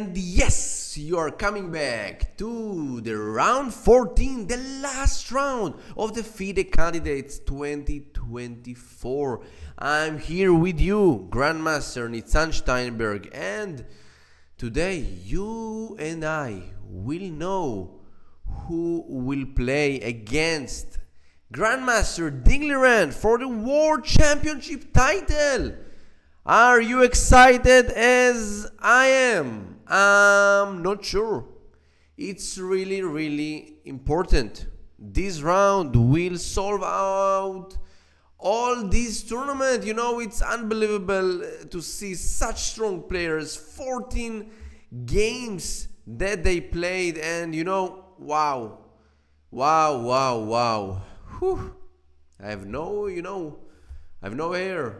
And yes, you are coming back to the round 14, the last round of the FIDE Candidates 2024. I'm here with you, Grandmaster Nitzan Steinberg, and today you and I will know who will play against Grandmaster Dingliran for the World Championship title. Are you excited as I am? I'm not sure. It's really important. This round will solve out all this tournament. You know, it's unbelievable to see such strong players. 14 games that they played, and you know, wow. Whew. I have no hair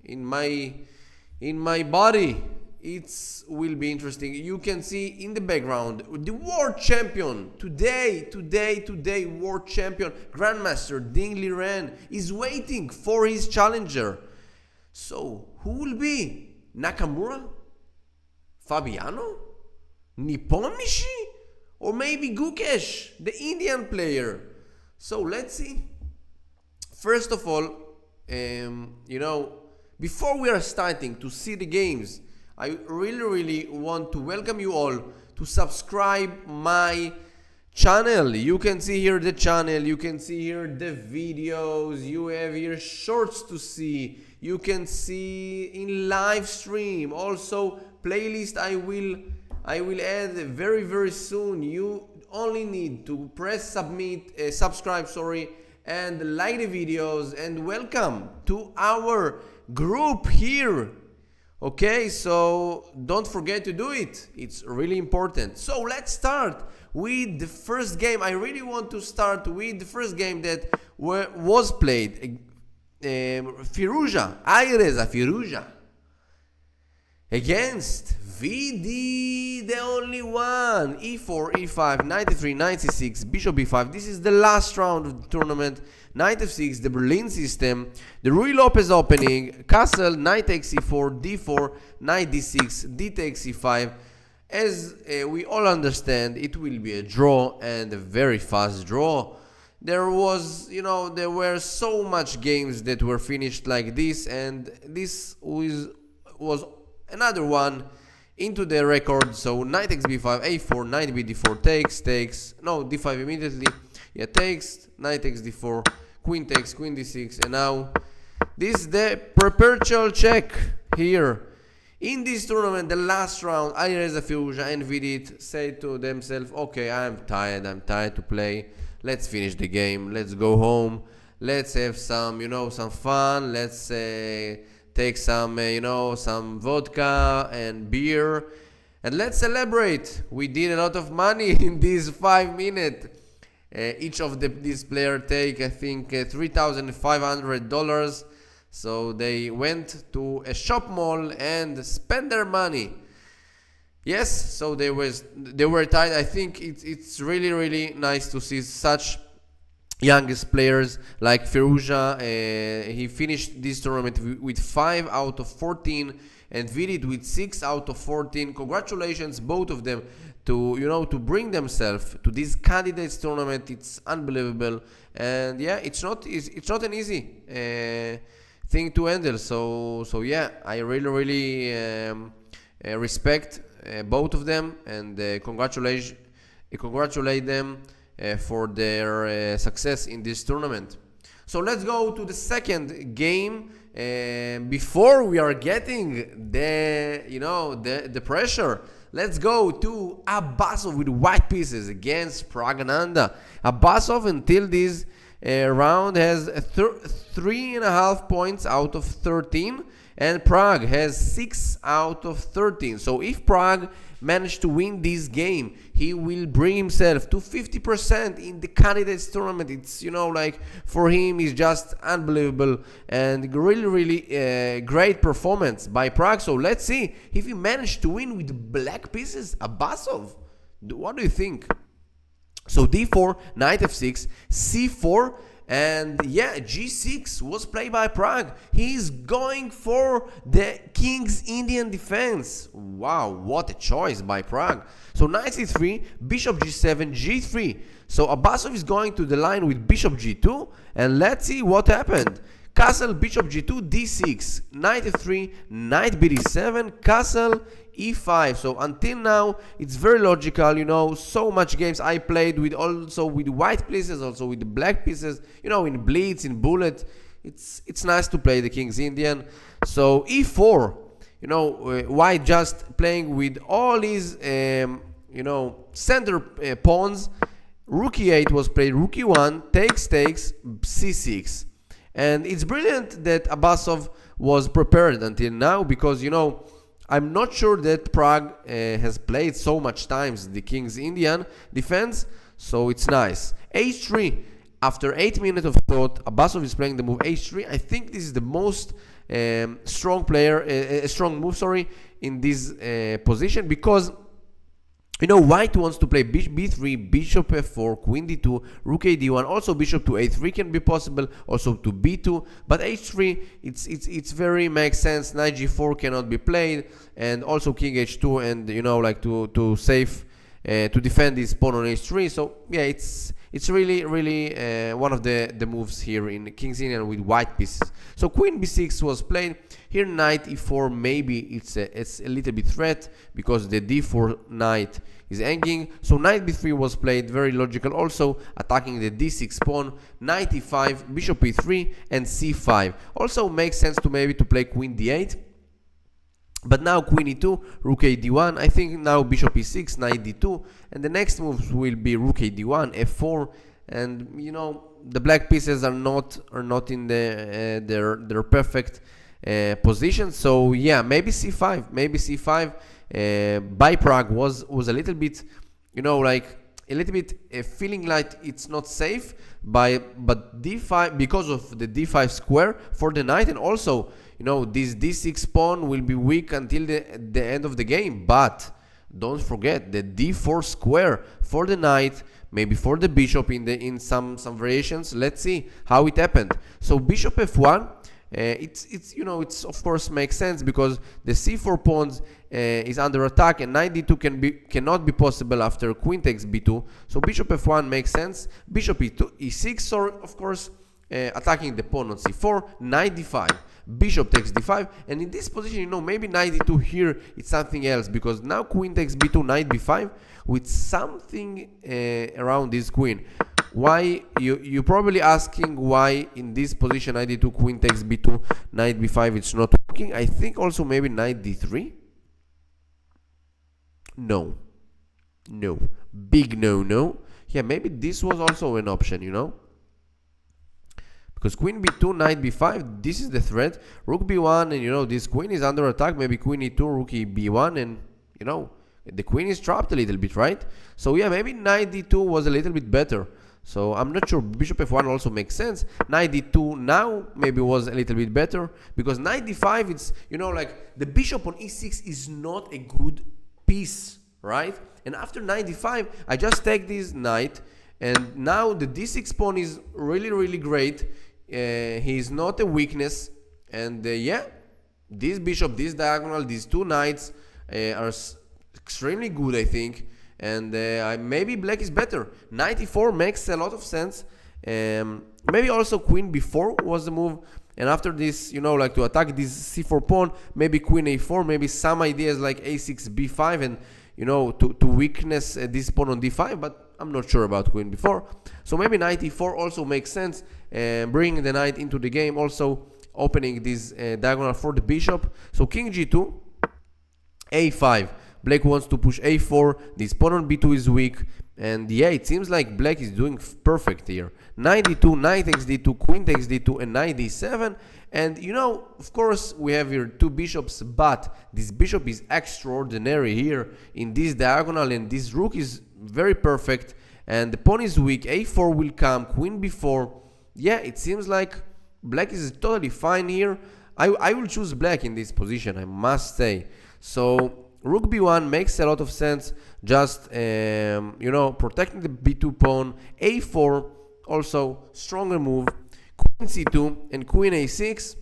in my body. It will be interesting. You can see in the background the world champion today world champion Grandmaster Dingliran is waiting for his challenger. So who will be? Nakamura? Fabiano? Nippon Mishi? Or maybe Gukesh, the Indian player? So let's see. First of all, before we are starting to see the games, I really want to welcome you all to subscribe my channel. You can see here the channel, you can see here the videos, you have here shorts to see, you can see in live stream, also playlist I will add very soon. You only need to press subscribe, and like the videos, and welcome to our group here. Okay, so don't forget to do it. It's really important. So let's start with the first game. I really want to start with the first game that was played. Firouzja, Aireza Firouzja against VD, the only one. E4, E5, knight e3, knight c6, bishop b5. This is the last round of the tournament. Knight f6, the Berlin system. The Rui Lopez opening. Castle, knight takes e4, d4, knight d6, d takes e5. As we all understand, it will be a draw, and a very fast draw. There were so much games that were finished like this, and this was another one into the record. So knight takes b5, a4, knight b d4, takes, no, d5 immediately, takes, knight takes d4, queen takes, queen d6, and now this is the perpetual check here. In this tournament, the last round, Aireza Firouzja and Vidit say to themselves, okay, I'm tired to play, let's finish the game, let's go home, let's have some fun, let's take some vodka and beer, and let's celebrate. We did a lot of money in these 5 minutes. Each of these players take, I think, $3,500. So they went to a shop mall and spent their money. Yes, so they were tired. I think it's really nice to see such youngest players like Firouzja. He finished this tournament with 5 out of 14, and Vidit with 6 out of 14. Congratulations, both of them, to bring themselves to this candidates tournament. It's unbelievable, and it's not an easy thing to handle. So yeah, I really respect both of them, and congratulate them for their success in this tournament. So let's go to the second game. Before we are getting the pressure, let's go to Abbasov with white pieces against Pragananda. Abbasov until this round has 3.5 points out of 13, and Prague has 6 out of 13. So if Prague managed to win this game, he will bring himself to 50% in the candidates tournament. It's for him, it's just unbelievable, and really great performance by Prague. So let's see if he managed to win with black pieces. Abbasov, what do you think? So d4, knight f6, c4, And yeah, g6 was played by Prague. He's going for the King's Indian defense. Wow, what a choice by Prague. So knight c3, bishop g7, g3. So Abbasov is going to the line with bishop g2, and let's see what happened. Castle, bishop g2, d6, knight f3, knight bd7, castle e5. So until now, it's very logical, you know, so much games I played with, also with white pieces, also with the black pieces, you know, in blitz, in bullet. It's nice to play the King's Indian. So e4, you know, white just playing with all his, you know, center pawns. Rook e8 was played, rook e1, takes, c6. And it's brilliant that Abbasov was prepared until now, because, you know, I'm not sure that Prague has played so much times the King's Indian defense, so it's nice. h3, after 8 minutes of thought, Abbasov is playing the move h3. I think this is the most strong move, in this position, because, you know, white wants to play b3, bishop f4, queen d2, rook a d1. Also bishop to a3 can be possible, also to b2. But h3, it's very makes sense. Knight g4 cannot be played, and also king h2, and, you know, like to save to defend this pawn on h3. So yeah, it's really one of the moves here in King's Indian with white pieces. So queen b6 was played. Here knight e4, maybe it's a little bit threat, because the d4 knight is hanging. So knight b3 was played, very logical, also attacking the d6 pawn. Knight e5, bishop e3, and c5. Also makes sense to maybe to play queen d8. But now queen e2, rook a d1. I think now bishop e6, knight d2, and the next moves will be rook a d1, f4, and, you know, the black pieces are not in their perfect position. So yeah, maybe c5 by Prague was a little bit, you know, like a little bit feeling like it's not safe, but d5, because of the d5 square for the knight, and also, you know, this d6 pawn will be weak until the end of the game. But don't forget the d4 square for the knight, maybe for the bishop in some variations. Let's see how it happened. So bishop f1, it's you know, it's of course makes sense, because the c4 pawns is under attack, and knight d2 cannot be possible after queen takes b2. So bishop f1 makes sense. Bishop e6, so of course attacking the pawn on c4. Knight d5, bishop takes d5, and in this position, you know, maybe knight d2 here, it's something else, because now queen takes b2, knight b5, with something around this queen. Why? You're probably asking why in this position knight d2, queen takes b2, knight b5, it's not working. I think also maybe knight d3. No, big no. Yeah, maybe this was also an option, you know, because queen b2, knight b5, this is the threat. Rook b1, and, you know, this queen is under attack. Maybe queen e2, rook e b1, and, you know, the queen is trapped a little bit, right? So yeah, maybe knight d2 was a little bit better. So I'm not sure. Bishop f1 also makes sense. Knight d2 now maybe was a little bit better, because knight d5, it's, you know, like the bishop on e6 is not a good piece, right? And after knight d5, I just take this knight, and now the d6 pawn is really great. He's not a weakness, and yeah, this bishop, this diagonal, these two knights are extremely good, I think. And maybe black is better. Knight e4 makes a lot of sense. Maybe also queen b4 was the move. And after this, you know, like to attack this c4 pawn, maybe queen a4, maybe some ideas like a6, b5, and, you know, to weakness this pawn on d5. But I'm not sure about queen b4. So maybe knight e4 also makes sense. Bringing the knight into the game, also opening this diagonal for the bishop. So king g2, a5. Black wants to push a4, this pawn on b2 is weak, and yeah, it seems like black is doing perfect here. Knight d2, knight takes d2, queen takes d2, and knight d7. And, you know, of course, we have here two bishops, but this bishop is extraordinary here in this diagonal, and this rook is very perfect, and the pawn is weak. a4 will come, queen b4. Yeah, it seems like black is totally fine here. I will choose black in this position, I must say. So rook b1 makes a lot of sense, just you know, protecting the b2 pawn. a4 also stronger move, queen c2 and queen a6,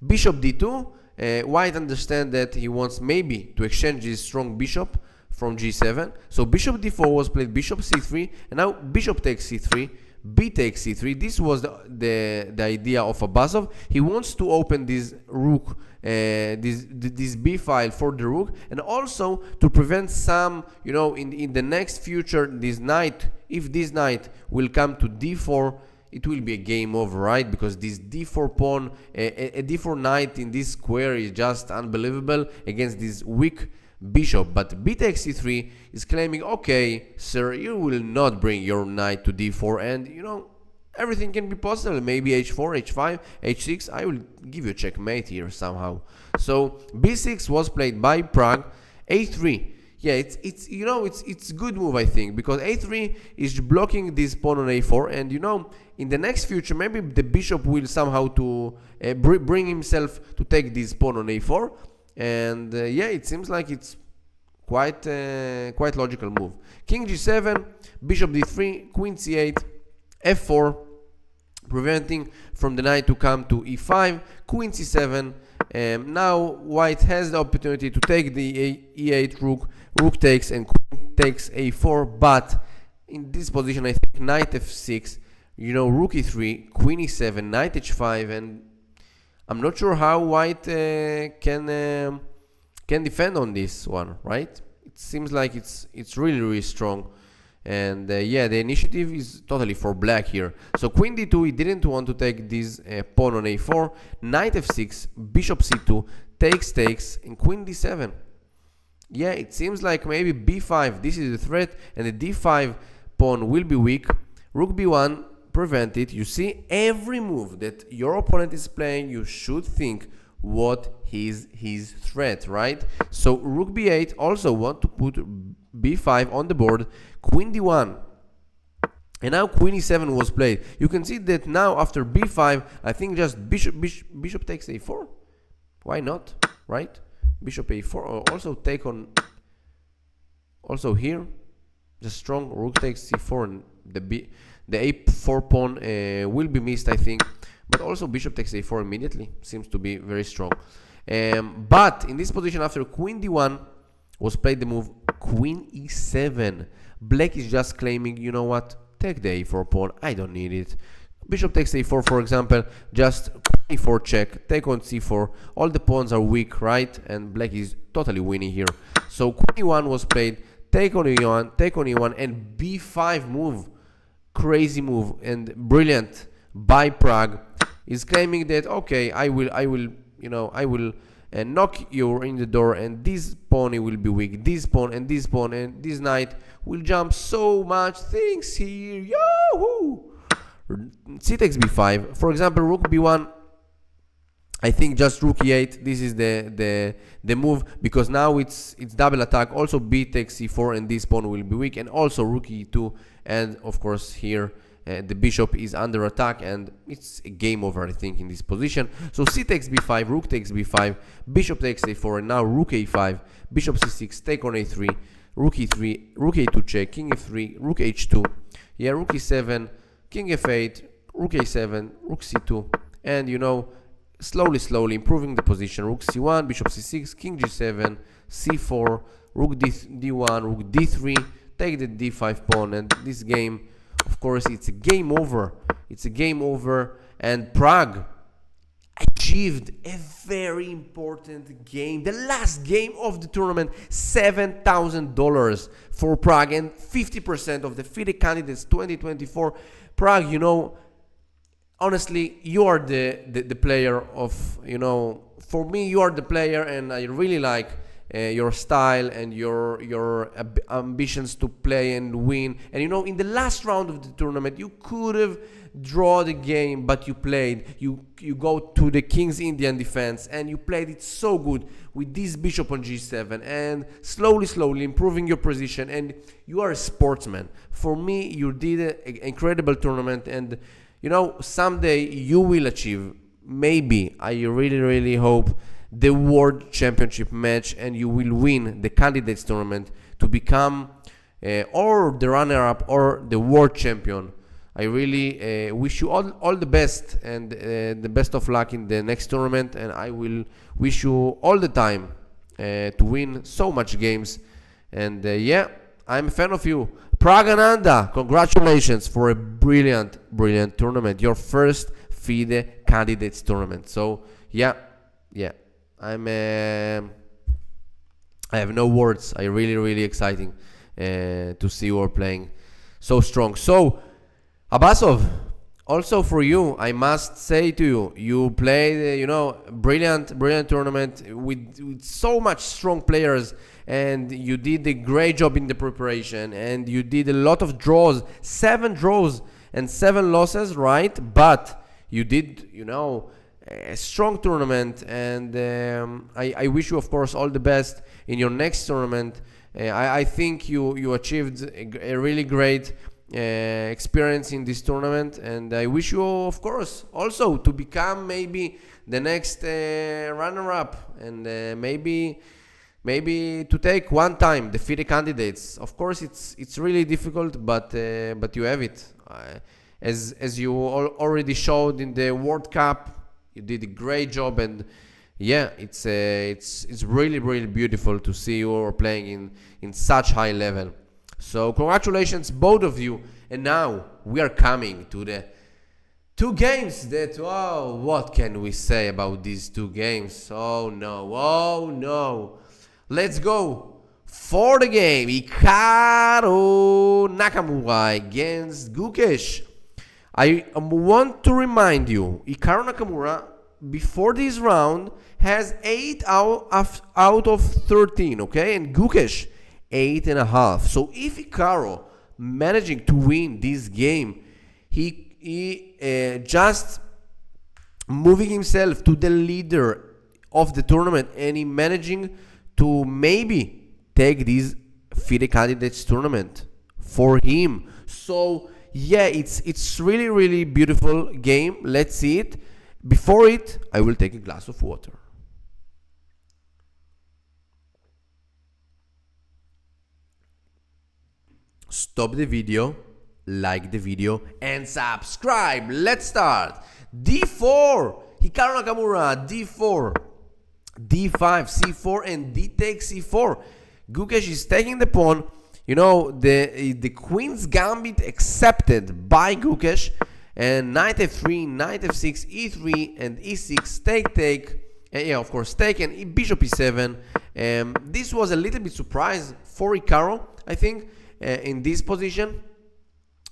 bishop d2. White understand that he wants maybe to exchange his strong bishop from g7. So bishop d4 was played, bishop c3, and now bishop takes c3, b takes c3. This was the idea of Abazov. He wants to open this rook, this b file for the rook, and also to prevent some, in the next future, this knight, if this knight will come to d4, it will be a game over, right? Because this d4 pawn, a d4 knight in this square is just unbelievable against this weak bishop. But b takes c3 is claiming, okay, sir, you will not bring your knight to d4, and everything can be possible. Maybe h4, h5, h6. I will give you a checkmate here somehow. So b6 was played by Prague. a3. Yeah, it's good move, I think, because a3 is blocking this pawn on a4, and in the next future maybe the bishop will somehow to bring himself to take this pawn on a4, and yeah, it seems like it's quite logical move. King g7, bishop d3, queen c8, f4, preventing from the knight to come to e5, queen c7. Now white has the opportunity to take the e8 rook, rook takes, and queen takes a4, but in this position I think knight f6, rook e3, queen e7, knight h5, and I'm not sure how white can defend on this one, right? It seems like it's really strong, and yeah, the initiative is totally for black here. So queen d2, he didn't want to take this pawn on a4, knight f6, bishop c2, takes, and queen d7. Yeah, it seems like maybe b5, this is the threat, and the d5 pawn will be weak. Rook b1, prevent it. You see, every move that your opponent is playing, you should think what is his threat, right? So rook b8 also want to put b5 on the board, queen d1, and now queen e7 was played. You can see that now after b5, I think just bishop takes a4. Why not, right? Bishop a4, or also take on, also here, the strong rook takes c4, and the a4 pawn will be missed, I think, but also bishop takes a4 immediately, seems to be very strong. But in this position, after queen d1 was played, the move queen e7, black is just claiming, you know what, take the a4 pawn, I don't need it. Bishop takes a4, for example, just e4 check, take on c4, all the pawns are weak, right? And black is totally winning here. So queen e1 was played, take on e1, and b5 move, crazy move and brilliant by Prague, is claiming that, okay, I will knock you in the door, and this pawn will be weak, this pawn, and this knight will jump so much things here. Yahoo! C takes b5, for example, rook b1, I think just rook e8, this is the move, because now it's double attack. Also b takes c4, and this pawn will be weak, and also rook e2, and of course here the bishop is under attack, and it's a game over, I think, in this position. So c takes b5, rook takes b5, bishop takes a4, and now rook a5, bishop c6, take on a3, rook e3, rook a2 check, king f3, rook h2, yeah, rook e7, king f8, rook a7, rook c2, and slowly improving the position. Rook c1, bishop c6, king g7, c4, rook d1, rook d3, take the d5 pawn, and this game, of course, it's a game over. It's a game over, and Prague achieved a very important game, the last game of the tournament, $7,000 for Prague, and 50% of the FIDE candidates 2024. Prague, honestly, you are the player of, for me, you are the player, and I really like your style and your ambitions to play and win. And in the last round of the tournament, you could have draw the game, but you played. You go to the King's Indian defense, and you played it so good with this bishop on g7, and slowly improving your position. And you are a sportsman. For me, you did an incredible tournament, and someday you will achieve, maybe, I really hope, the world championship match, and you will win the candidates tournament to become or the runner-up or the world champion I really wish you all the best, and the best of luck in the next tournament, and I will wish you all the time to win so much games. And yeah, I'm a fan of you. Pragananda, congratulations for a brilliant tournament, your first FIDE candidates tournament. So yeah, I have no words. I really exciting to see you all playing so strong. So Abbasov, also for you, I must say to you, you played, brilliant tournament with so much strong players, and you did a great job in the preparation, and you did a lot of draws, 7 draws and 7 losses, right? But you did, a strong tournament, and I wish you, of course, all the best in your next tournament. I think you achieved a really great experience in this tournament, and I wish you, of course, also to become maybe the next runner-up, and maybe to take one time the FIDE candidates. Of course, it's really difficult, but you have it. As you already showed in the World Cup, you did a great job, and yeah, it's really beautiful to see you playing in such high level. So congratulations, both of you. And now we are coming to the 2 games that, what can we say about these 2 games? Oh no. Let's go for the game. Hikaru Nakamura against Gukesh. I want to remind you, Hikaru Nakamura, before this round, has 8 out of 13, okay? And Gukesh, 8.5. So if Hikaru managing to win this game, he just moving himself to the leader of the tournament, and he managing to maybe take this FIDE candidates tournament for him. So yeah, it's really beautiful game. Let's see it. Before it, I will take a glass of water. Stop the video, like the video, and subscribe. Let's start. D4, Hikaru Nakamura, D4, D5, C4, and D takes C4. Gukesh is taking the pawn. The Queen's Gambit accepted by Gukesh, and Knight F3, Knight F6, E3, and E6, take. Of course, take, and Bishop E7. This was a little bit surprise for Hikaru, I think, in this position.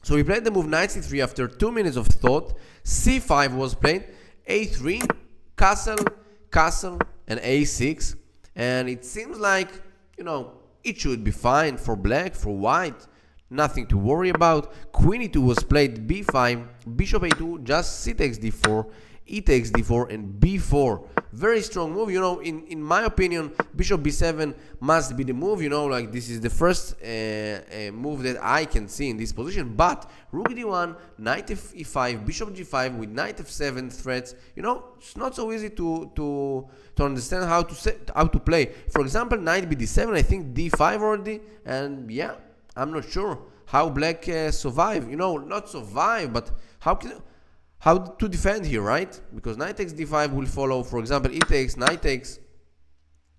So he played the move Knight C3 after 2 minutes of thought. C5 was played, A3, castle, and A6. And it seems like, it should be fine for black, for white. Nothing to worry about. Queen E2 was played, B5, Bishop A2, just C takes D4, E takes D4, and B4. Very strong move. In my opinion, Bishop B7 must be the move. Like this is the first move that I can see in this position. But Rook D1, Knight E5, Bishop G5 with Knight F7 threats. It's not so easy to understand how to play. For example, Knight BD7, I think D5 already, and yeah, I'm not sure how black survive. Not survive, but how to defend here, right? Because Knight takes D5 will follow, for example, E takes, Knight takes,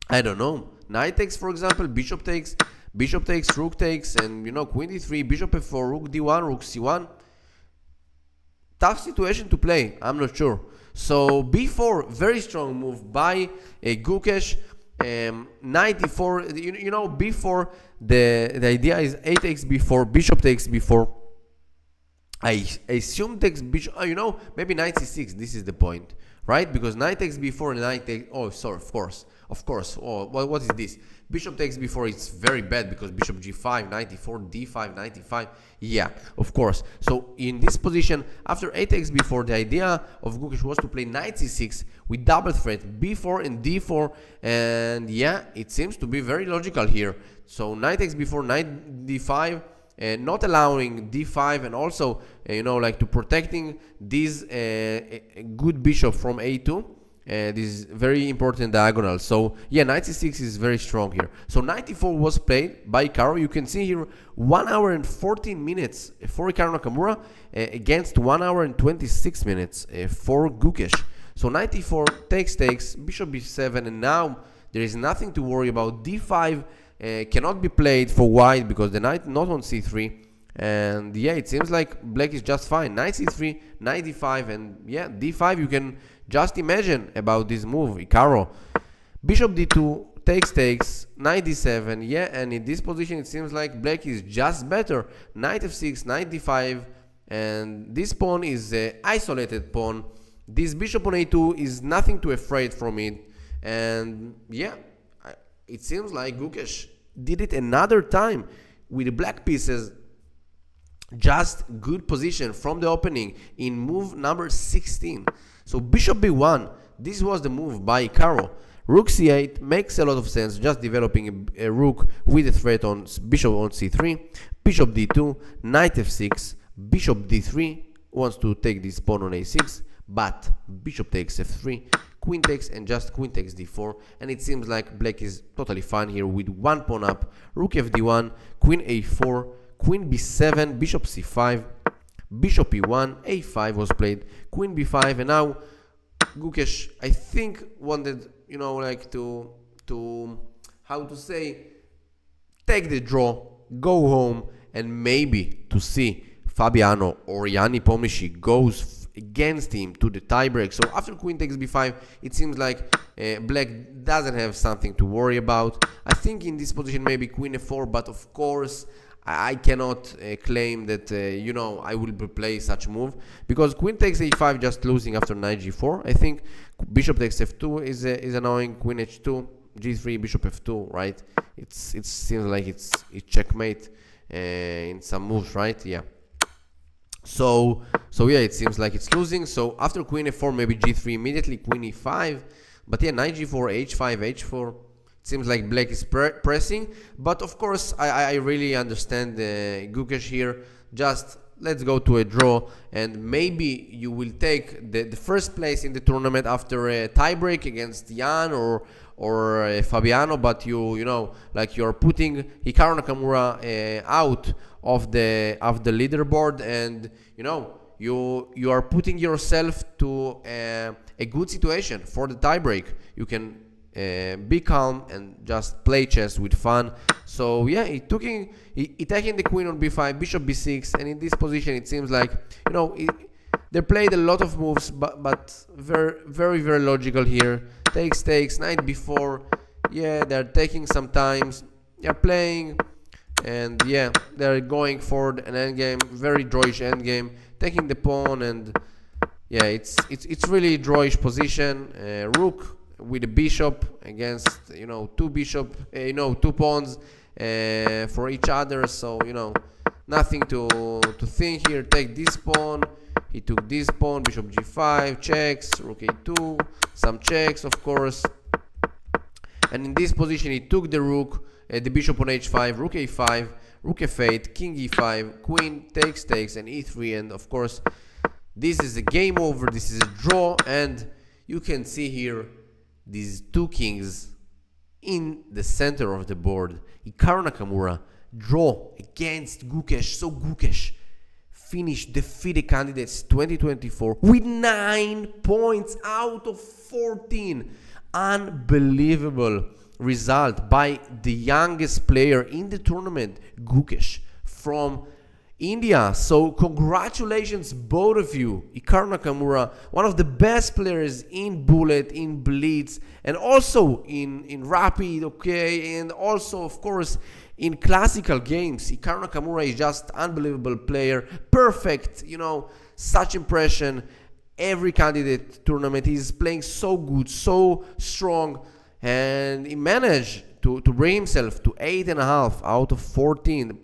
I don't know, Knight takes, for example, Bishop takes, Rook takes, and Queen D3, Bishop F4, Rook D1, Rook C1. Tough situation to play, I'm not sure. So B4, very strong move by Gukesh. Knight E4, B4, the idea is A takes B4, Bishop takes B4. I assume takes bishop, maybe Knight C6, this is the point, right? Because Knight takes B4 and Knight takes, of course, what is this? Bishop takes B4, it's very bad because Bishop G5, Knight E4, D5, Knight E5, yeah, of course. So in this position, after A takes B4, the idea of Gukesh was to play Knight C6 with double threat, B4 and D4, and yeah, it seems to be very logical here. So Knight takes B4, Knight D5, not allowing D5, and also to protecting this good bishop from A2, this very important diagonal. So yeah, knight c6 is very strong here. So 94 was played by Hikaru. You can see here 1 hour and 14 minutes for Hikaru Nakamura against 1 hour and 26 minutes for Gukesh. So 94 takes, bishop b7, and now there is nothing to worry about. d5 cannot be played for white because the knight not on c3. And yeah, it seems like black is just fine. Knight c3, knight d5, and yeah, d5, you can just imagine about this move. Hikaru, bishop d2, takes, knight d7, yeah, and in this position it seems like black is just better. Knight f6, knight d5, and this pawn is an isolated pawn. This bishop on a2 is nothing to afraid from it, and yeah, it seems like Gukesh did it another time with the black pieces. Just good position from the opening in move number 16. So bishop b1, this was the move by Hikaru. Rook c8 makes a lot of sense, just developing a rook with a threat on bishop on c3, bishop d2, knight f6, bishop d3, wants to take this pawn on a6, but bishop takes f3, queen takes, and just queen takes d4, and it seems like black is totally fine here with one pawn up, rook fd1, queen a4, queen b7, bishop c5, bishop e1, a5 was played, queen b5, and now Gukesh, I think, wanted, like to how to say, take the draw, go home, and maybe to see Fabiano or Yanni Pomishi goes against him to the tiebreak. So after queen takes b5, it seems like black doesn't have something to worry about. I think in this position maybe queen f4, but of course I cannot claim that I will play such move, because queen takes a5 just losing after knight g4. I think bishop takes f2 is annoying. Queen h2, g3, bishop f2, right? It seems like it's checkmate in some moves, right? Yeah. So yeah, it seems like it's losing. So after queen f4, maybe g3 immediately, queen e5. But yeah, knight g4, h5, h4. Seems like black is pressing, but of course I really understand Gukesh here. Just let's go to a draw, and maybe you will take the first place in the tournament after a tiebreak against Jan or Fabiano, but you're putting Hikaru Nakamura out of the leaderboard, and you are putting yourself to a good situation for the tiebreak. You can be calm and just play chess with fun. So yeah, he taking the queen on b5, bishop b6, and in this position it seems like they played a lot of moves, but very very logical here. Takes, knight b4. Yeah, they're taking some times. They're playing, and yeah, they're going for an endgame, very drawish endgame, taking the pawn, and yeah, it's really drawish position. Rook with a bishop against two pawns for each other, so nothing to think here. Take this pawn, he took this pawn, bishop g5, checks, rook a2, some checks of course, and in this position he took the rook, the bishop on h5, rook a5, rook f8, king e5, queen takes, and e3, and of course this is a game over, this is a draw, and you can see here these two kings in the center of the board. Hikaru Nakamura draw against Gukesh. So Gukesh finished defeated candidates 2024 with 9 points out of 14. Unbelievable result by the youngest player in the tournament, Gukesh from India. So congratulations both of you. Hikaru Nakamura, one of the best players in Bullet, in Blitz, and also in Rapid, okay, and also of course in classical games. Hikaru Nakamura is just unbelievable player, perfect, such impression. Every candidate tournament he's playing so good, so strong, and he managed to bring himself to 8.5 out of 14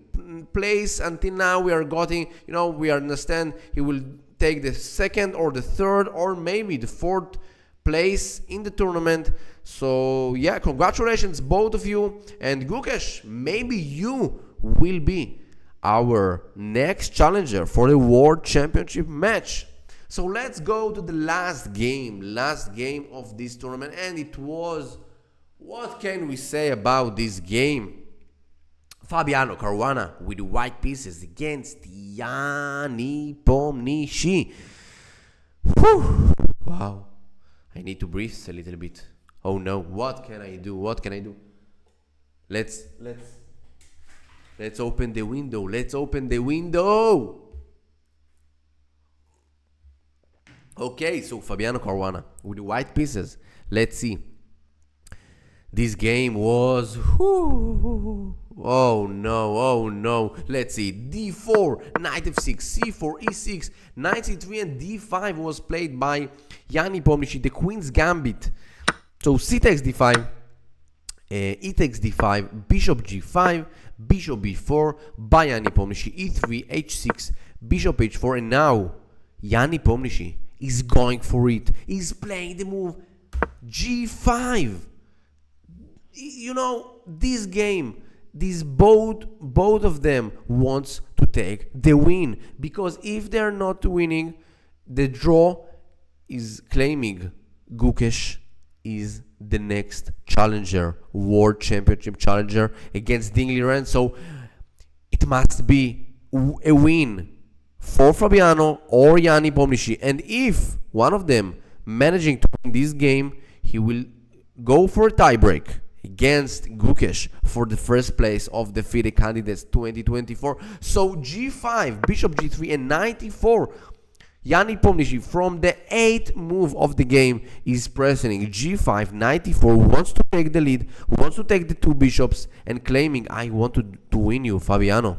place. Until now we are getting, we understand he will take the second or the third or maybe the fourth place in the tournament. So yeah, congratulations both of you, and Gukesh, maybe you will be our next challenger for the World Championship match. So let's go to the last game of this tournament, and it was, what can we say about this game? Fabiano Caruana with white pieces against Yanni Pomnishi. Whew. Wow, I need to breathe a little bit. Oh no, what can I do? Let's open the window. Okay, so Fabiano Caruana with white pieces. Let's see. This game was... Oh no. Let's see. D4, knight f6, c4, e6, knight c3, and d5 was played by Yanni Pomnishi, the queen's gambit. So c takes d5, e takes d5, bishop g5, bishop b4 by Yanni Pomnishi, e3, h6, bishop h4, and now Yanni Pomnishi is going for it. He's playing the move g5. You know, this game, both of them wants to take the win, because if they're not winning, the draw is claiming Gukesh is the next challenger, world championship challenger against Ding Liren. So it must be a win for Fabiano or Yanni Pomnishi, and if one of them managing to win this game, he will go for a tiebreak against Gukesh for the first place of the FIDE candidates 2024. So g5, bishop g3, and knight e4. Yanni Pomnishi from the 8th move of the game is pressing g5, knight e4, wants to take the lead, wants to take the two bishops, and claiming, I want to win you, Fabiano.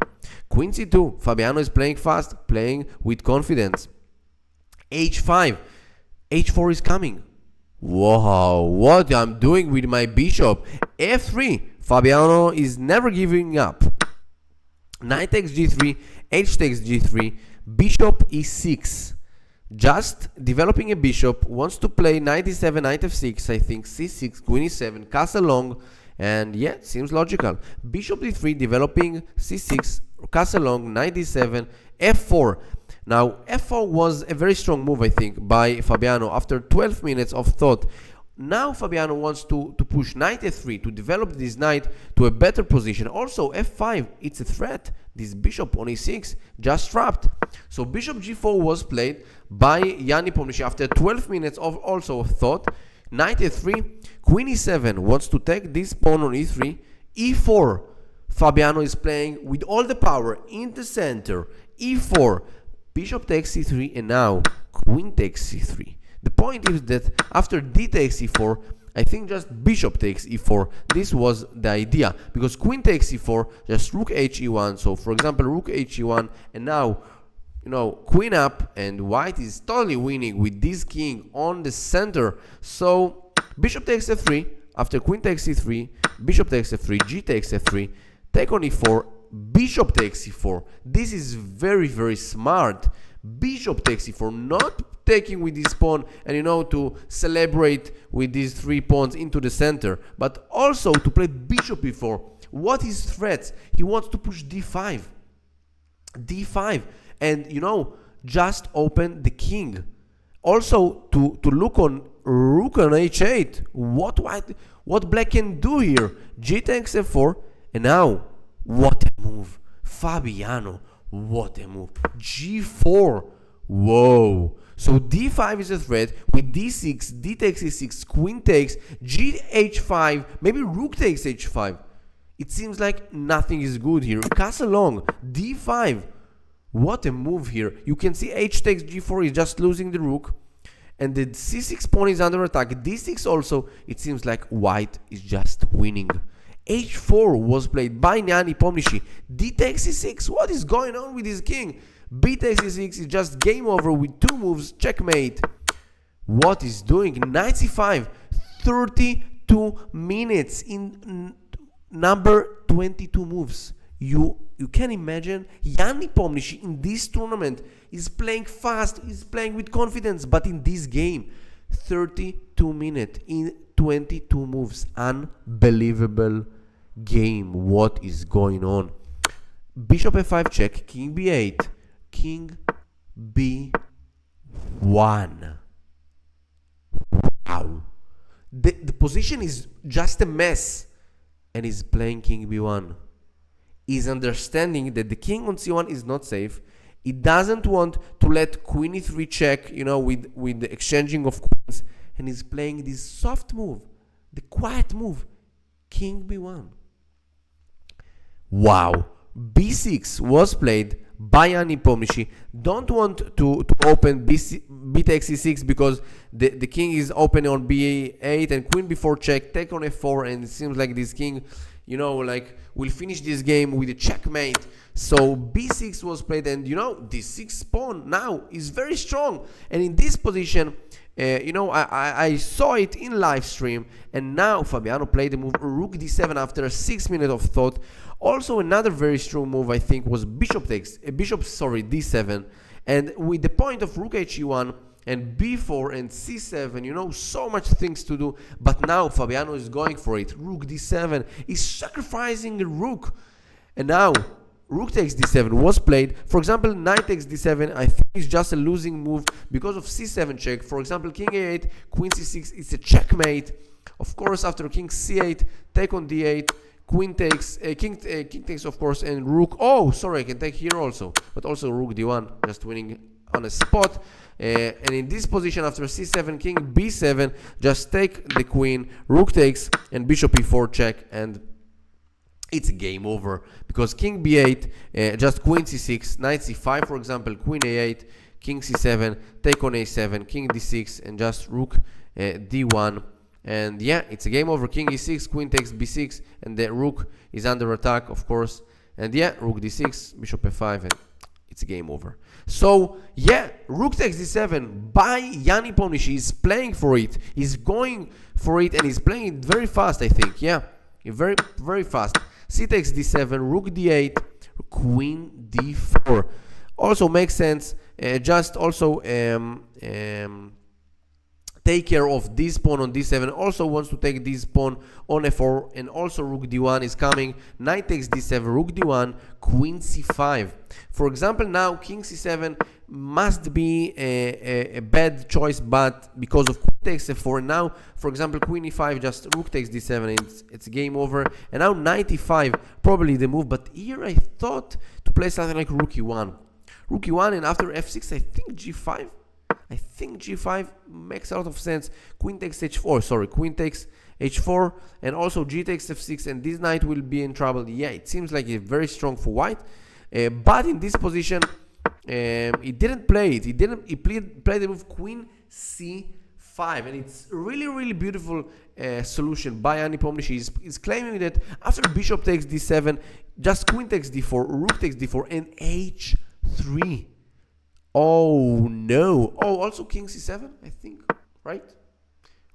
Queen c2, Fabiano is playing fast, playing with confidence. h5, h4 is coming. Wow, what I'm doing with my bishop. f3, Fabiano is never giving up. Knight takes g3, h takes g3, bishop e6. Just developing a bishop, wants to play knight e7, knight f6, I think c6, queen e7, castle long, and yeah, seems logical. Bishop d3, developing c6, castle long, knight d7, f4. Now, f4 was a very strong move, I think, by Fabiano after 12 minutes of thought. Now Fabiano wants to push knight f3 to develop this knight to a better position. Also, f5, it's a threat. This bishop on e6 just trapped. So bishop g4 was played by Yanni Pomnishi after 12 minutes of thought. Knight f3, queen e7 wants to take this pawn on e3, e4. Fabiano is playing with all the power in the center. e4, bishop takes c3, and now queen takes c3. The point is that after d takes e4, I think just bishop takes e4. This was the idea, because queen takes e4, just rook h e1. So for example, rook h e1, and now, you know, queen up, and white is totally winning with this king on the center. So bishop takes f3, after queen takes e3, bishop takes f3, g takes f3, take on e4, bishop takes e4. This is very, very smart. Bishop takes e4, not taking with this pawn and, you know, to celebrate with these 3 pawns into the center, but also to play bishop e4. What is threats? He wants to push d5, and, you know, just open the king. Also to look on rook on h8. What black can do here? G takes f4, and now what a move, Fabiano. What a move. g4. Whoa. So d5 is a threat with d6, d takes e6, queen takes, g h5, maybe rook takes h5. It seems like nothing is good here. Castle long, d5. What a move here. You can see h takes g4 is just losing the rook, and the c6 pawn is under attack. d6 also, it seems like white is just winning. h4 was played by Yanni Pomnishi. d takes e6. What is going on with this king? b takes e6 is just game over with 2 moves. Checkmate. What is doing? Knight c5. 32 minutes in number 22 moves. You can imagine Yanni Pomnishi in this tournament is playing fast, is playing with confidence, but in this game, 32 minutes in 22 moves. Unbelievable game. What is going on? Bishop f5 check, king b8, king b 1. Wow. The position is just a mess. And he's playing king b1. He's understanding that the king on c1 is not safe. He doesn't want to let queen e3 check, with the exchanging of queens. And he's playing this soft move, the quiet move, king b1. Wow. b6 was played by Yanni Pomnishi. Don't want to open b takes e6 because the king is open on b8 and queen b4 check, take on f4, and it seems like this king, will finish this game with a checkmate. So b6 was played, and this 6 pawn now is very strong. And in this position, I saw it in live stream, and now Fabiano played the move rook d7 after 6 minutes of thought. Also, another very strong move, I think, was d7, and with the point of rook he1 and b4 and c7, so much things to do. But now Fabiano is going for it. Rook d7 is sacrificing the rook, and now rook takes d7 was played. For example, knight takes d7, I think is just a losing move because of c7 check. For example, king a8, queen c6, it's a checkmate. Of course, after king c8, take on d8, queen takes, king takes, of course, and rook. Oh, sorry, I can take here also, but also rook d1, just winning on a spot. And in this position, after c7, king b7, just take the queen, rook takes, and bishop e4 check, and it's game over because king b8, just queen c6, knight c5, for example, queen a8, king c7, take on a7, king d6, and just rook d1. And yeah, it's a game over. King e6, queen takes b6, and the rook is under attack, of course. And yeah, rook d6, bishop f5, and it's a game over. So yeah, rook takes d7 by Yanni Pomnishi. He's playing for it. He's going for it, and he's playing it very fast, I think. Yeah, very, very fast. C takes d7, rook d8, queen d4. Also makes sense. Just also take care of this pawn on d7. Also wants to take this pawn on f4, and also rook d1 is coming. Knight takes d7, rook d1, queen c5. For example, now king c7 must be a bad choice, but because of queen takes f4, and now, for example, queen e5, just rook takes d7, and it's game over. And now knight e5, probably the move, but here I thought to play something like rook e1. Rook e1, and after f6, I think g5. I think g5 makes a lot of sense. Queen takes h4, sorry, queen takes h4, and also g takes f6, and this knight will be in trouble. Yeah, it seems like it's very strong for white, but in this position, he didn't play it. He played the move queen c5, and it's really, really beautiful solution by Yanni Pomnishi. He's claiming that after bishop takes d7, just queen takes d4, rook takes d4, and h3. Oh no! Oh, also king c7, I think, right?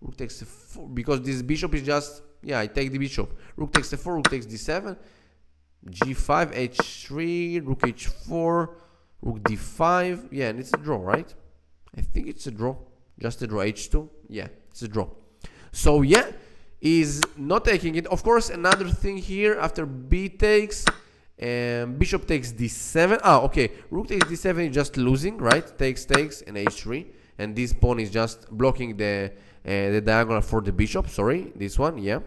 Rook takes f4, because this bishop is just, yeah, I take the bishop. Rook takes f4, rook takes d7, g5, h3, rook h4, rook d5. Yeah, and it's a draw, right? I think it's a draw. Just a draw. h2. Yeah, it's a draw. So yeah, is not taking it. Of course, another thing here after b takes. Bishop takes d7. Okay. Rook takes d7 is just losing, right? Takes, and h3, and this pawn is just blocking the diagonal for the bishop. Sorry, this one, yeah.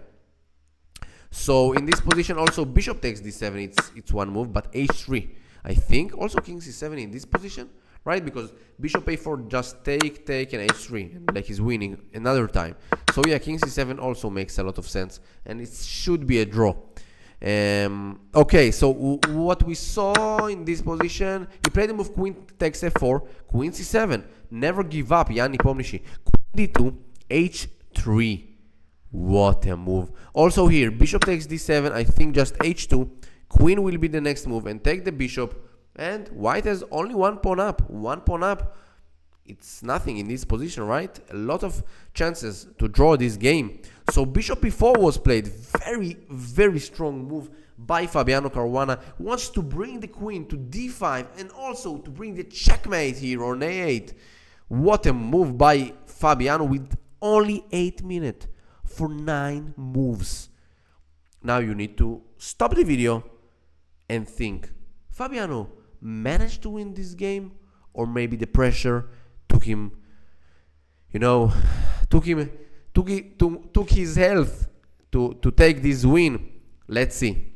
So in this position, also bishop takes d7. It's one move, but h3, I think. Also king c7 in this position, right? Because bishop a4 just take, and h3, and like he's winning another time. So yeah, king c7 also makes a lot of sense, and it should be a draw. Okay, so what we saw in this position, he played the move queen takes f4, queen c7, never give up, Yanni Pomnishi, queen d2, h3, what a move. Also here, bishop takes d7, I think just h2, queen will be the next move, and take the bishop, and white has only one pawn up, it's nothing in this position, right? A lot of chances to draw this game. So bishop e4 was played. Very, very strong move by Fabiano Caruana. Wants to bring the queen to d5 and also to bring the checkmate here on a8. What a move by Fabiano with only 8 minutes for 9 moves. Now you need to stop the video and think, Fabiano managed to win this game, or maybe the pressure took him, you know, took his health to take this win. Let's see.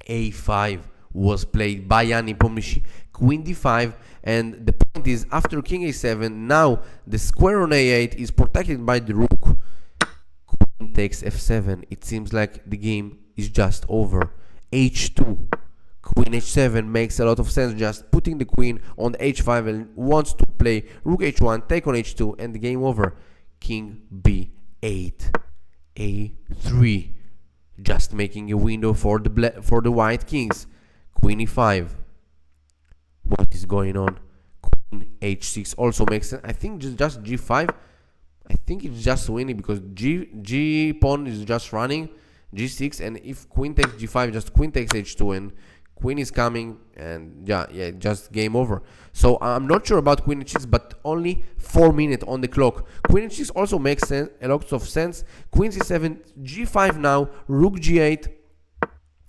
A5 was played by Yanni Pomnishi. Queen d5, and the point is, after king a7, now the square on a8 is protected by the rook. Queen takes f7. It seems like the game is just over. h2. Queen h7 makes a lot of sense, just putting the queen on h5 and wants to play rook h1, take on h2, and the game over. King b8, a3, just making a window for the white kings. Queen e5. What is going on? Queen h6 also makes sense. I think just g5. I think it's just winning because g pawn is just running. G6, and if queen takes g5, just queen takes h2, and queen is coming, and yeah, just game over. So I'm not sure about queen h6, but only 4 minutes on the clock. Queen h6 also makes sense, a lot of sense. Queen c7, g5 now, rook g8,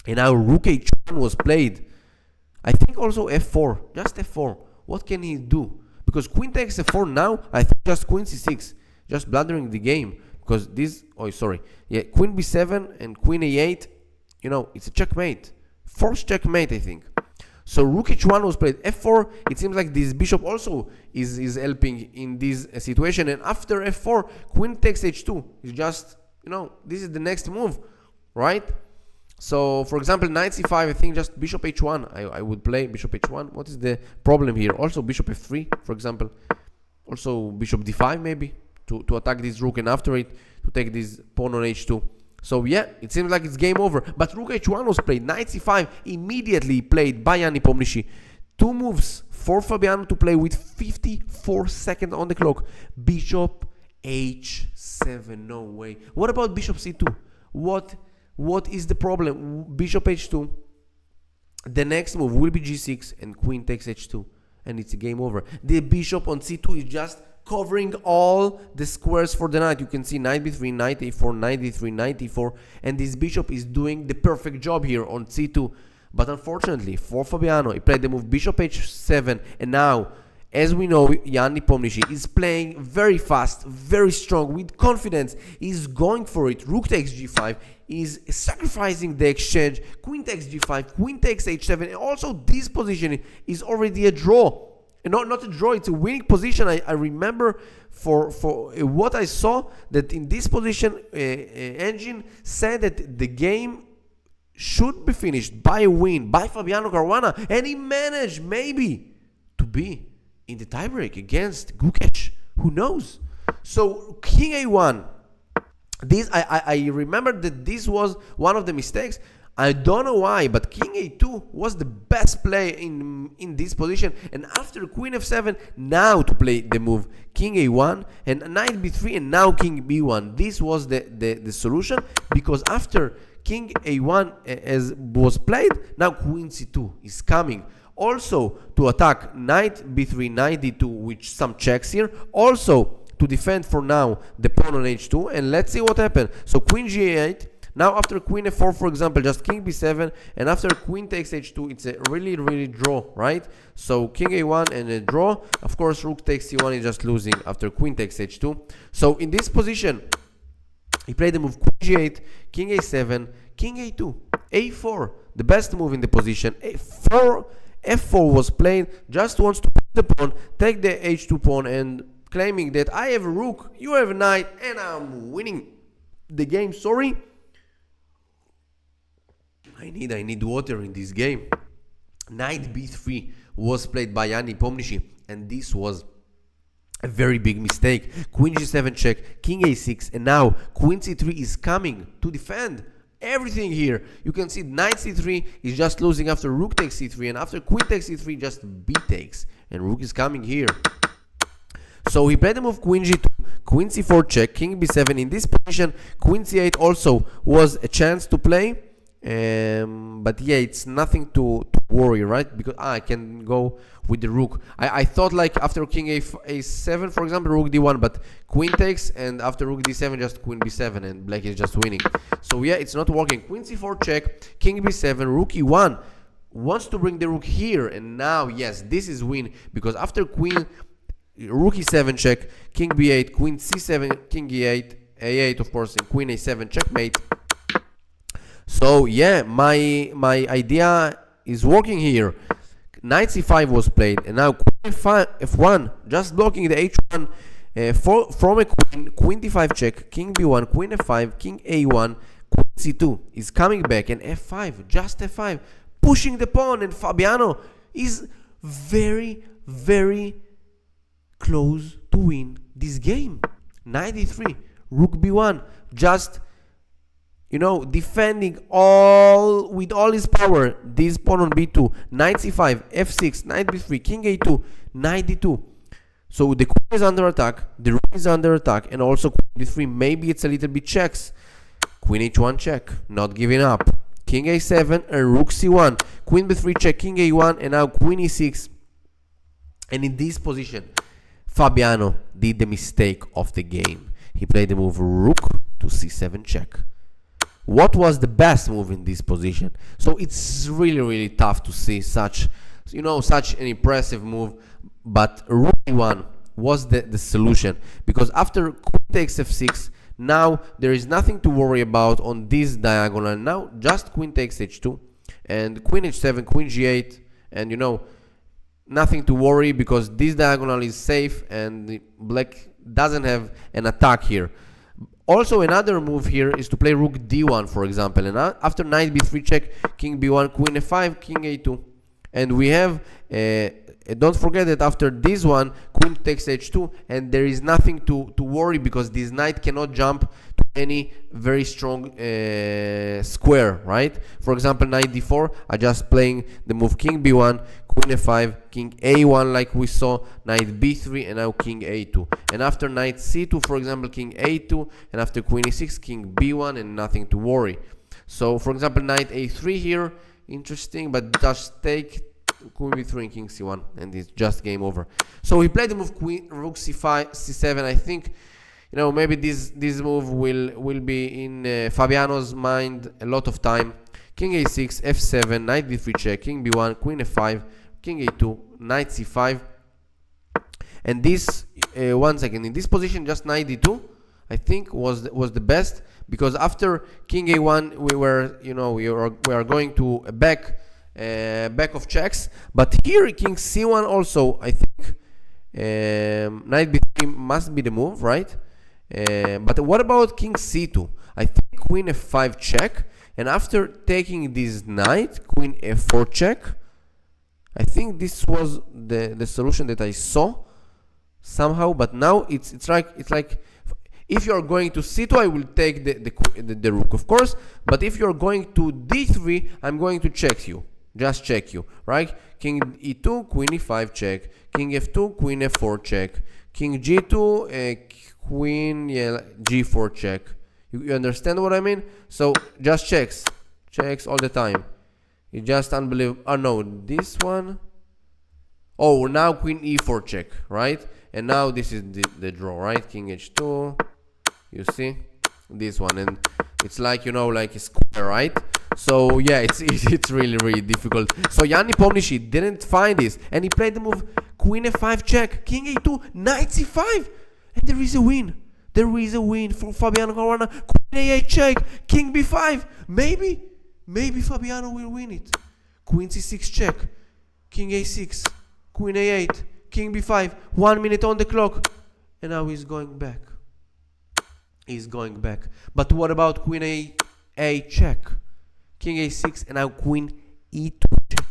and now rook h1 was played. I think also f4, just f4. What can he do? Because queen takes f4 now, I think just queen c6, just blundering the game. Because this, queen b7 and queen a8, it's a checkmate. Forced checkmate, I think. So rook h1 was played. f4, it seems like this bishop also is helping in this situation. And after f4, queen takes h2. It's just, this is the next move, right? So, for example, knight c5, I think just bishop h1. I would play bishop h1. What is the problem here? Also bishop f3, for example. Also bishop d5 maybe to attack this rook, and after it to take this pawn on h2. So yeah, it seems like it's game over. But rook h1 was played. Knight c5 immediately played by Yanni Pomnishi. 2 moves for Fabiano to play with 54 seconds on the clock. Bishop h7. No way. What about bishop c2? What is the problem? Bishop h2. The next move will be g6, and queen takes h2, and it's a game over. The bishop on c2 is just covering all the squares for the knight. You can see knight b3, knight a4, knight d3, knight e4, and this bishop is doing the perfect job here on c2. But unfortunately for Fabiano, he played the move bishop h7, and now, as we know, Yanni Pomnishi is playing very fast, very strong, with confidence. He's going for it. Rook takes g5, is sacrificing the exchange. Queen takes g5, queen takes h7, and also this position is already a draw. Not a draw, it's a winning position. I remember for what I saw, that in this position, Engine said that the game should be finished by a win by Fabiano Caruana, and he managed maybe to be in the tiebreak against Gukesh. Who knows? So king a1. This I remember that this was one of the mistakes. I don't know why, but king a2 was the best play in this position. And after queen f7, now to play the move king a1 and knight b3, and now king b1. This was the solution, because after king a1 as was played, now queen c2 is coming. Also to attack knight b3, knight d2, which some checks here. Also to defend for now the pawn on h2, and let's see what happened. So queen g8. Now after queen f4, for example, just king b7, and after queen takes h2, it's a really draw, right? So king a1 and a draw. Of course, rook takes c1 is just losing after queen takes h2. So in this position, he played the move queen g8, king a7, king a2, a4, the best move in the position. F4 was played, just wants to put the pawn, take the h2 pawn, and claiming that I have a rook, you have a knight, and I'm winning the game. Sorry, I need water in this game. Knight b3 was played by Yanni Pomnishi, and this was a very big mistake. Queen g7 check, king a6, and now queen c3 is coming to defend everything here. You can see knight c3 is just losing after rook takes c3, and after queen takes c3, just b takes, and rook is coming here. So he played the move queen g2, queen c4 check, king b7. In this position, queen c8 also was a chance to play. But yeah, it's nothing to worry, right? Because I can go with the rook. I thought like after king a7, for example, rook d1, but queen takes, and after rook d7, just queen b7, and black is just winning. So yeah, it's not working. Queen c4 check, king b7, rook e1 wants to bring the rook here, and now yes, this is win, because after queen rook e7 check, king b8, queen c7, king e8, a8 of course, and queen a7 checkmate. So yeah, my idea is working here. Knight c5 was played, and now queen f1, just blocking the h1 from a queen d5 check, king b1, queen f5, king a1, queen c2 is coming back, and f5, just f5, pushing the pawn, and Fabiano is very, very close to win this game. Knight e3, rook b1, just defending with all his power this pawn on b2, knight c5, f6, knight b3, king a2, knight d2. So the queen is under attack, the rook is under attack, and also queen d3. Maybe it's a little bit checks. Queen h1 check, not giving up. King a7 and rook c1, queen b3 check, king a1, and now queen e6. And in this position, Fabiano did the mistake of the game. He played the move rook to c7 check. What was the best move in this position? So it's really, really tough to see such an impressive move, but rook e1 was the solution, because after queen takes f6, now there is nothing to worry about on this diagonal. Now just queen takes h2 and queen h7, queen g8, and nothing to worry because this diagonal is safe and black doesn't have an attack here. Also, another move here is to play rook d1, for example, and after knight b3 check, king b1, queen f5, king a2, and we have don't forget that after this one, queen takes h2, and there is nothing to worry because this knight cannot jump to any very strong square, right? For example, knight d4, I just playing the move king b1, queen f5, king a1 like we saw, knight b3, and now king a2. And after knight c2, for example, king a2, and after queen e6, king b1, and nothing to worry. So, for example, knight a3 here, interesting, but just take queen b3 and king c1, and it's just game over. So he played the move rook c5, c7. I think maybe this move will be in Fabiano's mind a lot of time. King a6, f7, knight b3 check, king b1, queen f5, king a2, knight c5. And this 1 second, in this position, just knight d2 I think was the best, because after king a1 we are going to a back of checks, but here king c1 also, I think knight b3 must be the move, right? But what about king c2? I think queen f5 check, and after taking this knight, queen f4 check. I think this was the solution that I saw somehow, but now it's like if you are going to c2, I will take the rook, of course, but if you're going to d3, I'm going to check you. Just check you, right? King e2, queen e5 check, king f2, queen f4 check, king g2, queen g4 check. You understand what I mean? So just checks all the time. It's just unbelievable. Oh no, this one. Oh, now queen e4 check, right? And now this is the draw, right? King h2. You see this one, and it's like like a square, right? So yeah, it's really, really difficult. So Yanni Pomnishi didn't find this, and he played the move queen f5 check, king a2, knight c5, and there is a win. There is a win for Fabiano Caruana. Queen a8 check, king b5. Maybe Fabiano will win it. Queen c6 check, king a6, queen a8, king b5. 1 minute on the clock, and now he's going back. But what about queen a check, king a6, and now queen e2 check?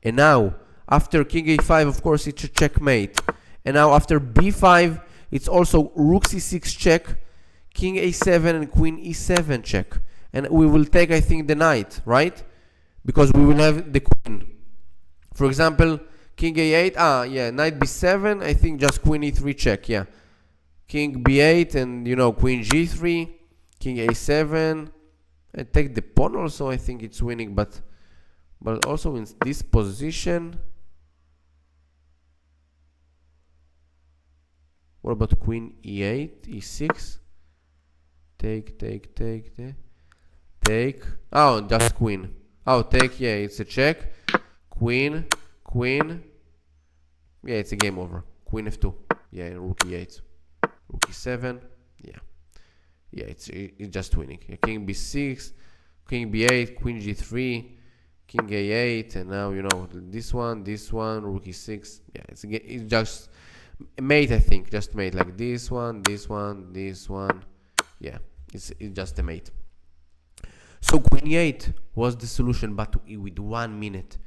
And now after king a5, of course, it's a checkmate. And now after b5, it's also rook c6 check, king a7, and queen e7 check. And we will take, I think, the knight, right? Because we will have the queen. For example, king a8, knight b7, I think just queen e3 check, yeah. King b8 and queen g3, king a7, and take the pawn also. I think it's winning, but also in this position. What about queen e8, e6? Take. Oh, just queen. Oh, take. Yeah, it's a check. Queen. Yeah, it's a game over. Queen f2. Yeah, rook e8. Rook e7. Yeah. Yeah, it's just winning. Yeah, king b6, king b8, queen g3, king a8, and now, you know, this one, rook e6. Yeah, it's just mate, I think. Just mate, like this one, this one, this one. Yeah, it's just a mate. So queen e8 was the solution, but with 1 minute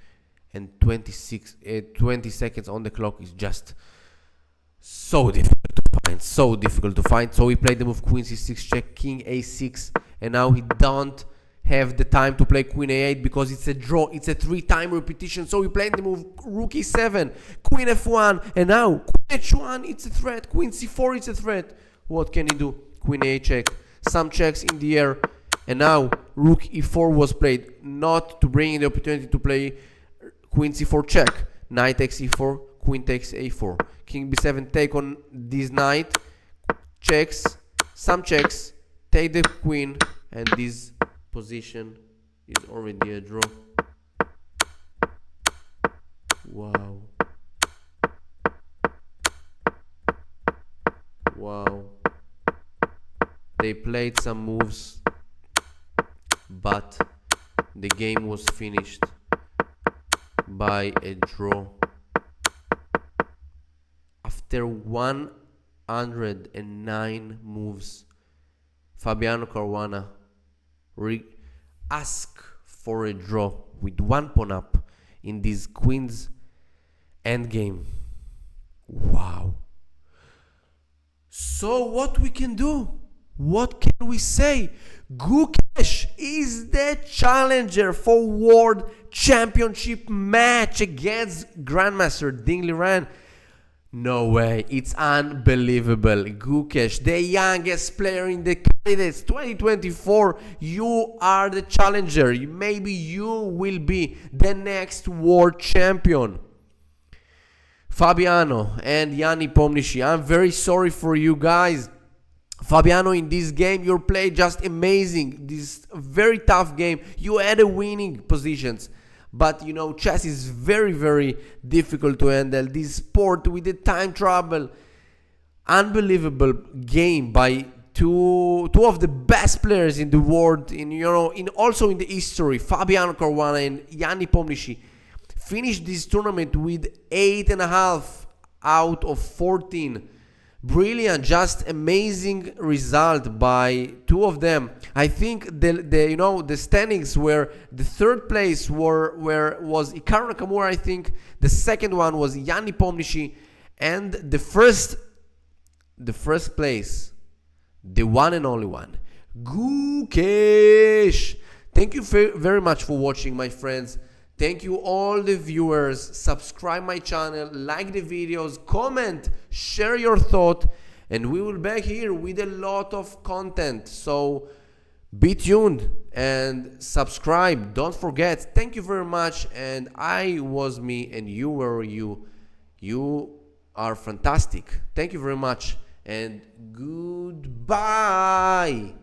and 20 seconds on the clock is just so difficult to find. So he played the move queen c6 check, king a6, and now he don't have the time to play queen a8 because it's a draw. It's a 3-time repetition. So he played the move rook e7, queen f1, and now queen h1. It's a threat. Queen c4. It's a threat. What can he do? Queen a8 check. Some checks in the air, and now rook e4 was played, not to bring in the opportunity to play queen c4 check. Knight takes e4, queen takes a4, king b7 take on this knight, checks, some checks, take the queen, and this position is already a draw. Wow. Wow. They played some moves, but the game was finished by a draw. After 109 moves, Fabiano Caruana asked for a draw with 1 pawn up in this queen's endgame. Wow. So what we can do? What can we say? Gukesh is the challenger for World Championship match against Grandmaster Ding Liren. No way, it's unbelievable. Gukesh, the youngest player in the candidates 2024, you are the challenger. Maybe you will be the next world champion. Fabiano and Yanni Pomnishi, I'm very sorry for you guys. Fabiano, in this game, your play just amazing. This very tough game. You had a winning positions. But, you know, chess is very, very difficult to handle. This sport with the time trouble. Unbelievable game by two of the best players in the world, also in the history. Fabiano Caruana and Yanni Pomnishi finished this tournament with 8.5 out of 14. Brilliant, just amazing result by two of them. I think the standings were the third place was Hikaru Nakamura. I think the second one was Yanni Pomnishi, and the first place, the one and only one, Gukesh. Thank you very much for watching, my friends. Thank you all the viewers. Subscribe my channel, like the videos, comment, share your thought, and we will be back here with a lot of content. So be tuned and subscribe. Don't forget. Thank you very much. And I was me and you were you. You are fantastic. Thank you very much and goodbye.